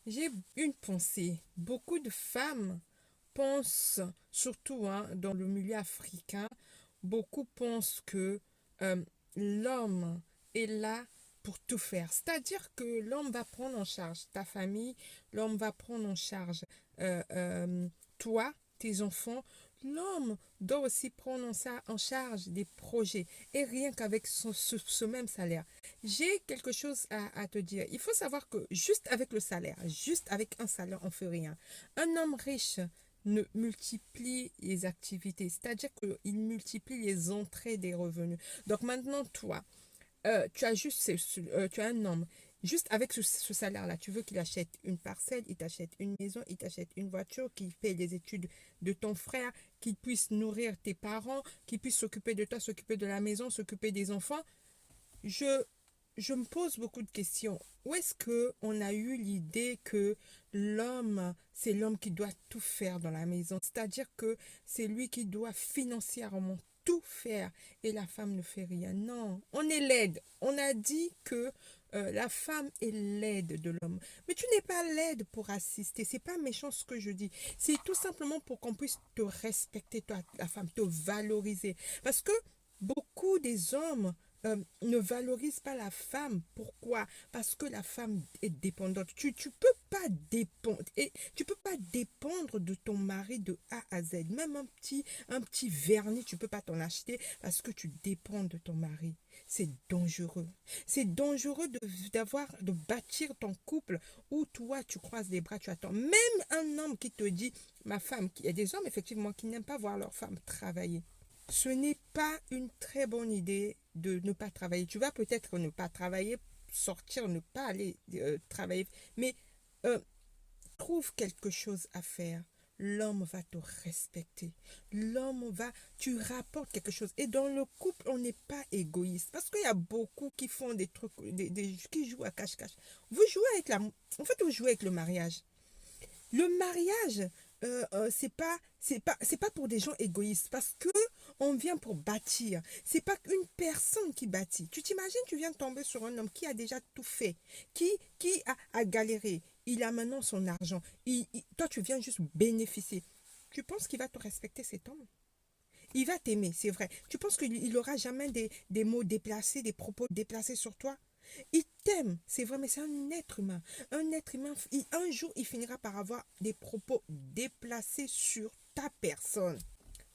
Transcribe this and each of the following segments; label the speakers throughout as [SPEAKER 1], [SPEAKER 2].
[SPEAKER 1] J'ai une pensée. Beaucoup de femmes pensent, surtout dans le milieu africain, beaucoup pensent que euh, l'homme est là pour tout faire. C'est-à-dire que l'homme va prendre en charge ta famille, l'homme va prendre en charge euh, euh, toi, tes enfants. L'homme doit aussi prendre en charge des projets et rien qu'avec ce même salaire. J'ai quelque chose à te dire. Il faut savoir que juste avec le salaire, juste avec un salaire, on fait rien. Un homme riche ne multiplie les activités, c'est-à-dire qu'il multiplie les entrées des revenus. Donc maintenant, toi, tu as juste, tu as un homme, juste avec ce salaire-là, tu veux qu'il achète une parcelle, il t'achète une maison, il t'achète une voiture, qu'il paye les études de ton frère, qu'il puisse nourrir tes parents, qu'il puisse s'occuper de toi, s'occuper de la maison, s'occuper des enfants. Je, je me pose beaucoup de questions. Où est-ce que on a eu l'idée que l'homme, c'est l'homme qui doit tout faire dans la maison? C'est-à-dire que c'est lui qui doit financièrement tout faire et la femme ne fait rien. Non, on est l'aide. On a dit que la femme est l'aide de l'homme. Mais tu n'es pas l'aide pour assister. C'est pas méchant ce que je dis. C'est tout simplement pour qu'on puisse te respecter, toi, la femme, te valoriser. Parce que beaucoup des hommes ne valorise pas la femme. Pourquoi? Parce que la femme est dépendante. Tu peux pas dépendre et tu peux pas dépendre de ton mari de A à Z. Même un petit vernis, tu peux pas t'en acheter parce que tu dépends de ton mari. C'est dangereux. C'est dangereux de bâtir ton couple où toi tu croises les bras, tu attends. Même un homme qui te dit, ma femme, il y a des hommes effectivement qui n'aiment pas voir leur femme travailler. Ce n'est pas une très bonne idée de ne pas travailler. Tu vas peut-être ne pas travailler, sortir, ne pas aller travailler, mais euh, trouve quelque chose à faire. L'homme va te respecter. L'homme va, tu rapportes quelque chose. Et dans le couple, on n'est pas égoïste. Parce qu'il y a beaucoup qui font des trucs, qui jouent à cache-cache. Vous jouez avec en fait, vous jouez avec le mariage. Le mariage, c'est pas pour des gens égoïstes parce que on vient pour bâtir. C'est pas une personne qui bâtit. Tu t'imagines, tu viens de tomber sur un homme qui a déjà tout fait, qui a galéré. Il a maintenant son argent. Toi, tu viens juste bénéficier. Tu penses qu'il va te respecter cet homme? Il va t'aimer, c'est vrai. Tu penses qu'il n'aura jamais des mots déplacés, des propos déplacés sur toi? Il t'aime, c'est vrai, mais c'est un être humain. Un être humain, un jour, il finira par avoir des propos déplacés sur ta personne.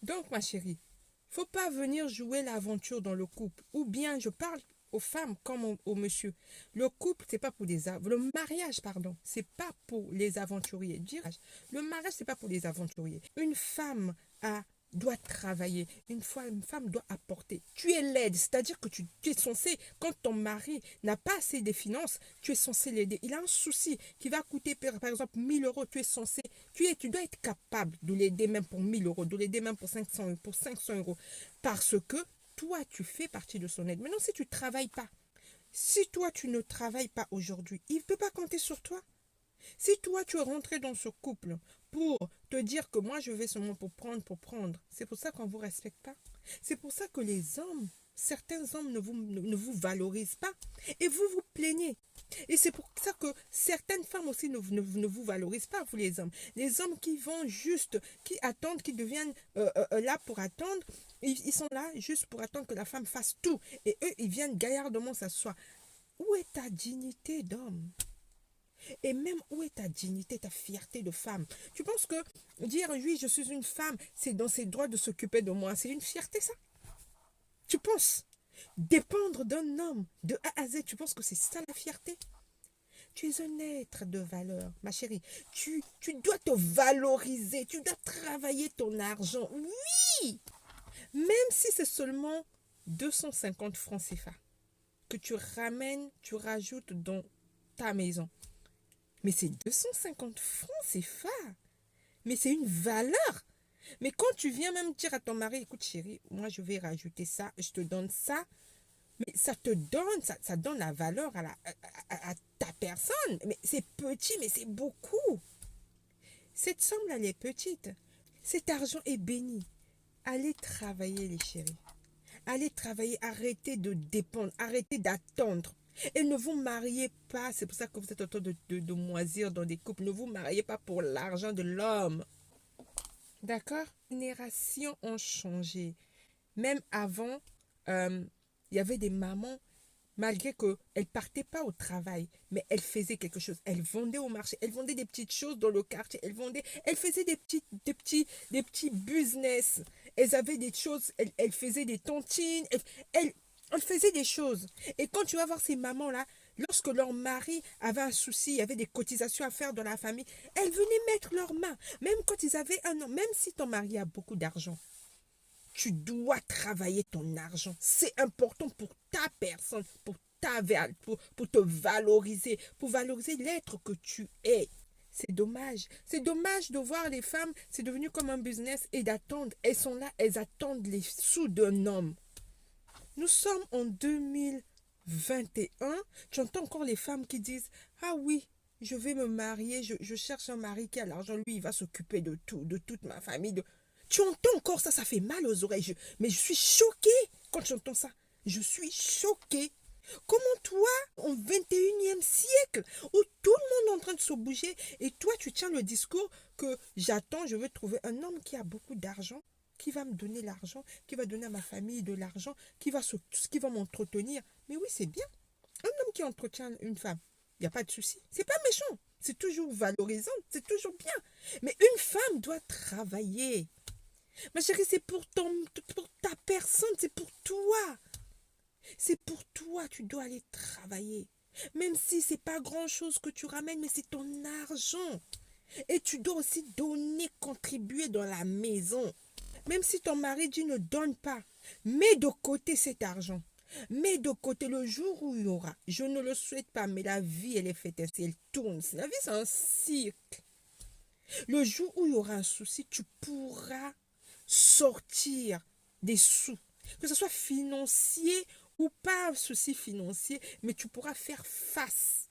[SPEAKER 1] Donc, ma chérie, faut pas venir jouer l'aventure dans le couple. Ou bien, je parle aux femmes comme aux monsieur. Le couple, c'est pas pour le mariage, pardon, c'est pas pour les aventuriers. Le mariage, c'est pas pour les aventuriers. Une femme a doit travailler. Une femme doit apporter. Tu es l'aide, c'est-à-dire que tu es censé, quand ton mari n'a pas assez de finances, tu es censé l'aider. Il a un souci qui va coûter, par exemple, 1 000 euros. Tu es censé, tu dois être capable de l'aider même pour 1 000 euros, de l'aider même pour 500 euros. Parce que toi, tu fais partie de son aide. Maintenant, si tu ne travailles pas, si toi, tu ne travailles pas aujourd'hui, il ne peut pas compter sur toi. Si toi, tu es rentré dans ce couple pour te dire que moi, je vais seulement pour prendre, c'est pour ça qu'on ne vous respecte pas. C'est pour ça que les hommes, certains hommes ne vous valorisent pas. Et vous vous plaignez. Et c'est pour ça que certaines femmes aussi ne vous valorisent pas, vous les hommes. Les hommes qui vont juste, qui attendent, qui deviennent là pour attendre, ils sont là juste pour attendre que la femme fasse tout. Et eux, ils viennent gaillardement s'asseoir. Où est ta dignité d'homme? Et même où est ta dignité, ta fierté de femme? Tu penses que dire oui, je suis une femme, c'est dans ses droits de s'occuper de moi, c'est une fierté ça? Tu penses dépendre d'un homme de A à Z, tu penses que c'est ça la fierté? Tu es un être de valeur, ma chérie. Tu dois te valoriser, tu dois travailler ton argent. Oui, même si c'est seulement 250 francs CFA que tu ramènes, tu rajoutes dans ta maison. Mais c'est 250 francs CFA. Mais c'est une valeur. Mais quand tu viens même dire à ton mari, écoute chérie, moi je vais rajouter ça, je te donne ça, mais ça te donne, ça donne la valeur à ta personne. Mais c'est petit, mais c'est beaucoup. Cette somme-là, elle est petite. Cet argent est béni. Allez travailler les chéris. Allez travailler, arrêtez de dépendre, arrêtez d'attendre. Et ne vous mariez pas, c'est pour ça que vous êtes en train de moisir dans des couples. Ne vous mariez pas pour l'argent de l'homme. D'accord? Les générations ont changé. Même avant, euh, il y avait des mamans, malgré qu'elles ne partaient pas au travail, mais elles faisaient quelque chose. Elles vendaient au marché, elles vendaient des petites choses dans le quartier, elles faisaient des petits business. Elles avaient des choses, elles faisaient des tontines, elles faisaient des choses. Et quand tu vas voir ces mamans-là, lorsque leur mari avait un souci, il y avait des cotisations à faire dans la famille, elles venaient mettre leurs mains. Même quand ils avaient un an, même si ton mari a beaucoup d'argent, tu dois travailler ton argent. C'est important pour ta personne, pour te valoriser, pour valoriser l'être que tu es. C'est dommage. C'est dommage de voir les femmes, c'est devenu comme un business et d'attendre. Elles sont là, elles attendent les sous d'un homme. Nous sommes en 2021. Tu entends encore les femmes qui disent, ah oui, je vais me marier, je cherche un mari qui a l'argent, lui, il va s'occuper de tout, de toute ma famille. Tu entends encore ça, ça fait mal aux oreilles. Mais je suis choquée quand j'entends ça. Je suis choquée. Comment toi, en 21e siècle, où tout le monde est en train de se bouger, et toi, tu tiens le discours que j'attends, je veux trouver un homme qui a beaucoup d'argent, qui va me donner l'argent, qui va donner à ma famille de l'argent, qui va m'entretenir. Mais oui, c'est bien. Un homme qui entretient une femme, il n'y a pas de souci. C'est pas méchant. C'est toujours valorisant, c'est toujours bien. Mais une femme doit travailler. Ma chérie, c'est pour ta personne, c'est pour toi. C'est pour toi, tu dois aller travailler. Même si c'est pas grand-chose que tu ramènes, mais c'est ton argent. Et tu dois aussi donner, contribuer dans la maison. Même si ton mari dit ne donne pas, mets de côté cet argent. Mets de côté le jour où il y aura. Je ne le souhaite pas, mais la vie, elle est faite ainsi, elle tourne. La vie, c'est un cirque. Le jour où il y aura un souci, tu pourras sortir des sous. Que ce soit financier ou pas un souci financier, mais tu pourras faire face.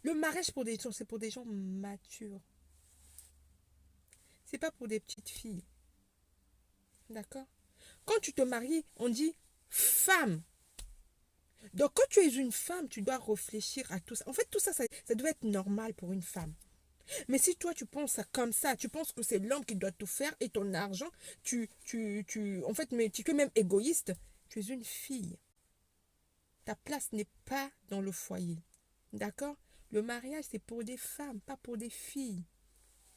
[SPEAKER 1] Le mariage pour des gens, c'est pour des gens matures. C'est pas pour des petites filles. D'accord? Quand tu te maries, on dit femme. Donc quand tu es une femme, tu dois réfléchir à tout ça. En fait, tout ça, ça doit être normal pour une femme. Mais si toi, tu penses comme ça, tu penses que c'est l'homme qui doit tout faire et ton argent, en fait, mais tu es même égoïste, tu es une fille. Ta place n'est pas dans le foyer. D'accord? Le mariage, c'est pour des femmes, pas pour des filles.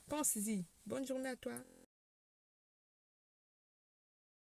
[SPEAKER 1] Pense-y. Bonne journée à toi.